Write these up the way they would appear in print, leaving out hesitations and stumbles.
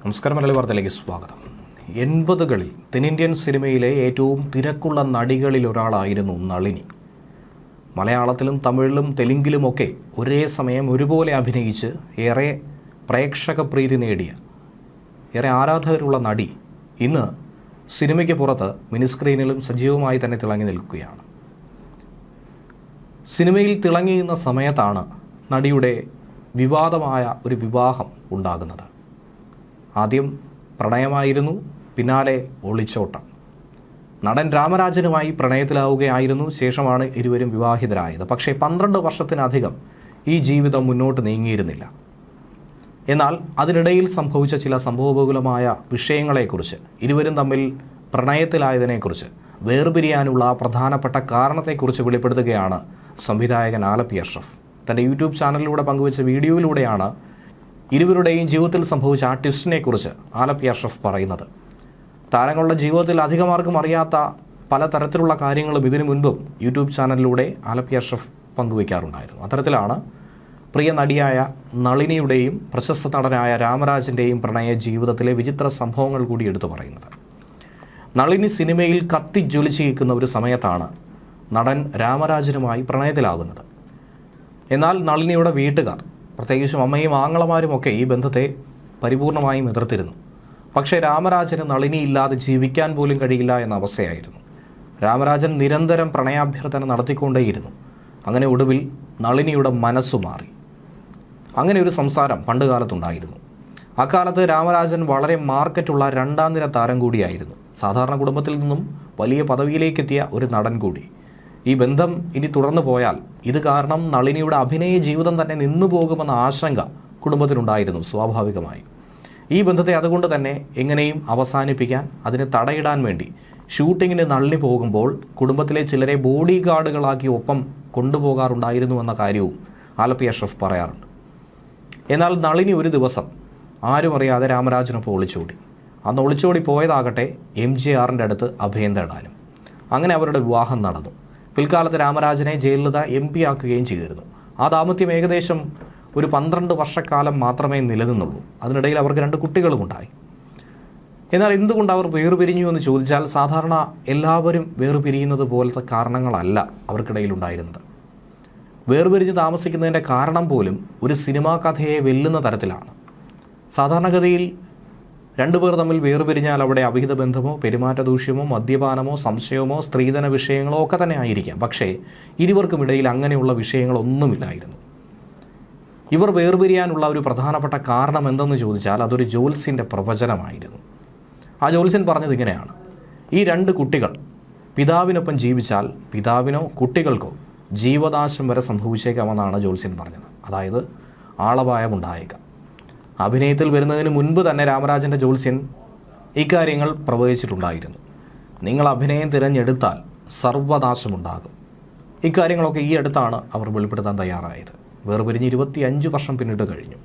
നമസ്കാരം. മലയാളി വാർത്തയിലേക്ക് സ്വാഗതം. 80കളിൽ തെന്നിന്ത്യൻ സിനിമയിലെ ഏറ്റവും തിരക്കുള്ള നടികളിൽ ഒരാളായിരുന്നു നളിനി. മലയാളത്തിലും തമിഴിലും തെലുങ്കിലുമൊക്കെ ഒരേ സമയം ഒരുപോലെ അഭിനയിച്ച് ഏറെ പ്രേക്ഷക പ്രീതി നേടിയ ഏറെ ആരാധകരുള്ള നടി ഇന്ന് സിനിമയ്ക്ക് പുറത്ത് മിനിസ്ക്രീനിലും സജീവമായി തന്നെ തിളങ്ങി നിൽക്കുകയാണ്. സിനിമയിൽ തിളങ്ങി നിന്ന സമയത്താണ് നടിയുടെ വിവാദമായ ഒരു വിവാഹം ഉണ്ടാകുന്നത്. ആദ്യം പ്രണയമായിരുന്നു, പിന്നാലെ ഒളിച്ചോട്ടം. നടൻ രാമരാജനുമായി പ്രണയത്തിലാവുകയായിരുന്നു. ശേഷമാണ് ഇരുവരും വിവാഹിതരായത്. പക്ഷേ 12 വർഷത്തിനധികം ഈ ജീവിതം മുന്നോട്ട് നീങ്ങിയിരുന്നില്ല. എന്നാൽ അതിനിടയിൽ സംഭവിച്ച ചില സംഭവബഹുലമായ വിഷയങ്ങളെക്കുറിച്ച്, ഇരുവരും തമ്മിൽ പ്രണയത്തിലായതിനെക്കുറിച്ച്, വേർപിരിയാനുള്ള പ്രധാനപ്പെട്ട കാരണത്തെക്കുറിച്ച് വെളിപ്പെടുത്തുകയാണ് സംവിധായകൻ ആലപ്പി അഷ്റഫ്. തൻ്റെ യൂട്യൂബ് ചാനലിലൂടെ പങ്കുവച്ച വീഡിയോയിലൂടെയാണ് ഇരുവരുടെയും ജീവിതത്തിൽ സംഭവിച്ച ആ ട്വിസ്റ്റിനെ കുറിച്ച് ആലപ്പി അഷ്റഫ് പറയുന്നത്. താരങ്ങളുടെ ജീവിതത്തിൽ അധികമാർക്കും അറിയാത്ത പലതരത്തിലുള്ള കാര്യങ്ങളും ഇതിനു മുൻപും യൂട്യൂബ് ചാനലിലൂടെ ആലപ്പി അഷ്റഫ് പങ്കുവയ്ക്കാറുണ്ടായിരുന്നു. അത്തരത്തിലാണ് പ്രിയ നടിയായ നളിനിയുടെയും പ്രശസ്ത നടനായ രാമരാജൻ്റെയും പ്രണയ ജീവിതത്തിലെ വിചിത്ര സംഭവങ്ങൾ കൂടി എടുത്തു പറയുന്നത്. നളിനി സിനിമയിൽ കത്തിജ്വലിച്ച് നിൽക്കുന്ന ഒരു സമയത്താണ് നടൻ രാമരാജനുമായി പ്രണയത്തിലാകുന്നത്. എന്നാൽ നളിനിയുടെ വീട്ടുകാർ, പ്രത്യേകിച്ചും അമ്മയും ആങ്ങളമാരുമൊക്കെ ഈ ബന്ധത്തെ പരിപൂർണമായും എതിർത്തിരുന്നു. പക്ഷേ രാമരാജന് നളിനി ഇല്ലാതെ ജീവിക്കാൻ പോലും കഴിയില്ല എന്ന അവസ്ഥയായിരുന്നു. രാമരാജൻ നിരന്തരം പ്രണയാഭ്യർത്ഥന നടത്തിക്കൊണ്ടേയിരുന്നു. അങ്ങനെ ഒടുവിൽ നളിനിയുടെ മനസ്സു മാറി. അങ്ങനെ ഒരു സംസാരം പണ്ടുകാലത്തുണ്ടായിരുന്നു. അക്കാലത്ത് രാമരാജൻ വളരെ മാർക്കറ്റുള്ള 2ാം നിര താരം കൂടിയായിരുന്നു. സാധാരണ കുടുംബത്തിൽ നിന്നും വലിയ പദവിയിലേക്കെത്തിയ ഒരു നടൻ കൂടി. ഈ ബന്ധം ഇനി തുടർന്നു പോയാൽ ഇത് കാരണം നളിനിയുടെ അഭിനയ ജീവിതം തന്നെ നിന്നു പോകുമെന്ന ആശങ്ക കുടുംബത്തിനുണ്ടായിരുന്നു. സ്വാഭാവികമായി ഈ ബന്ധത്തെ അതുകൊണ്ട് തന്നെ എങ്ങനെയും അവസാനിപ്പിക്കാൻ, അതിന് തടയിടാൻ വേണ്ടി ഷൂട്ടിങ്ങിന് നളിനി പോകുമ്പോൾ കുടുംബത്തിലെ ചിലരെ ബോഡി ഗാർഡുകളാക്കി ഒപ്പം കൊണ്ടുപോകാറുണ്ടായിരുന്നു എന്ന കാര്യവും ആലപ്പി അഷ്റഫ് പറയാറുണ്ട്. എന്നാൽ നളിനി ഒരു ദിവസം ആരും അറിയാതെ രാമരാജനൊപ്പം ഒളിച്ചോടി. അന്ന് ഒളിച്ചോടി പോയതാകട്ടെ MGRൻ്റെ അടുത്ത് അഭയം തേടാനും. അങ്ങനെ അവരുടെ വിവാഹം നടന്നു. പിൽക്കാലത്ത് രാമരാജനെ ജയലളിത MP ആക്കുകയും ചെയ്തിരുന്നു. ആ ദാമ്പത്യം ഏകദേശം ഒരു 12 വർഷക്കാലം മാത്രമേ നിലനിന്നുള്ളൂ. അതിനിടയിൽ അവർക്ക് 2 കുട്ടികളും ഉണ്ടായി. എന്നാൽ എന്തുകൊണ്ട് അവർ വേർപിരിഞ്ഞു എന്ന് ചോദിച്ചാൽ, സാധാരണ എല്ലാവരും വേർപിരിയുന്നത് പോലത്തെ കാരണങ്ങളല്ല അവർക്കിടയിൽ ഉണ്ടായിരുന്നത്. വേർപിരിഞ്ഞ് താമസിക്കുന്നതിൻ്റെ കാരണം പോലും ഒരു സിനിമാ കഥയെ വെല്ലുന്ന തരത്തിലാണ്. സാധാരണഗതിയിൽ 2 പേർ തമ്മിൽ വേർപിരിഞ്ഞാൽ അവിടെ അവിഹിത ബന്ധമോ പെരുമാറ്റ ദൂഷ്യമോ മദ്യപാനമോ സംശയമോ സ്ത്രീധന വിഷയങ്ങളോ ഒക്കെ തന്നെ ആയിരിക്കാം. പക്ഷേ ഇരുവർക്കും ഇടയിൽ അങ്ങനെയുള്ള വിഷയങ്ങളൊന്നുമില്ലായിരുന്നു. ഇവർ വേർപിരിയാനുള്ള ഒരു പ്രധാനപ്പെട്ട കാരണം എന്തെന്ന് ചോദിച്ചാൽ അതൊരു ജ്യോത്സ്യൻ്റെ പ്രവചനമായിരുന്നു. ആ ജ്യോത്സ്യൻ പറഞ്ഞത് ഇങ്ങനെയാണ്: ഈ 2 കുട്ടികൾ പിതാവിനൊപ്പം ജീവിച്ചാൽ പിതാവിനോ കുട്ടികൾക്കോ ജീവനാശം വരെ സംഭവിച്ചേക്കാമെന്നാണ് ജ്യോത്സ്യൻ പറഞ്ഞത്. അതായത് ആളപായമുണ്ടായേക്കാം. അഭിനയത്തിൽ വരുന്നതിന് മുൻപ് തന്നെ രാമരാജൻ്റെ ജ്യോത്സ്യൻ ഇക്കാര്യങ്ങൾ പ്രവചിച്ചിട്ടുണ്ടായിരുന്നു. നിങ്ങൾ അഭിനയം തിരഞ്ഞെടുത്താൽ സർവനാശമുണ്ടാകും. ഇക്കാര്യങ്ങളൊക്കെ ഈ അടുത്താണ് അവർ വെളിപ്പെടുത്താൻ തയ്യാറായത്. വേർപിരിഞ്ഞ് 25 വർഷം പിന്നിട്ട് കഴിഞ്ഞു.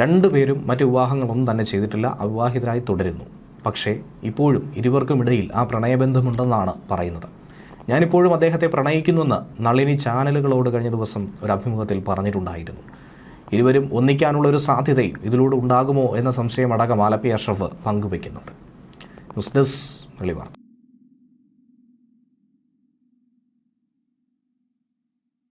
2 പേരും മറ്റ് വിവാഹങ്ങളൊന്നും തന്നെ ചെയ്തിട്ടില്ല, അവിവാഹിതരായി തുടരുന്നു. പക്ഷേ ഇപ്പോഴും ഇരുവർക്കും ഇടയിൽ ആ പ്രണയബന്ധമുണ്ടെന്നാണ് പറയുന്നത്. ഞാനിപ്പോഴും അദ്ദേഹത്തെ പ്രണയിക്കുന്നുവെന്ന് നളിനി ചാനലുകളോട് കഴിഞ്ഞ ദിവസം ഒരു അഭിമുഖത്തിൽ പറഞ്ഞിട്ടുണ്ടായിരുന്നു. ഇരുവരും ഒന്നിക്കാനുള്ള ഒരു സാധ്യതയും ഇതിലൂടെ ഉണ്ടാകുമോ എന്ന സംശയമടക്കം ആലപ്പി അഷ്റഫ് പങ്കുവയ്ക്കുന്നുണ്ട്. ന്യൂസ് ഡെസ്ക് മലയാളി വാർത്ത.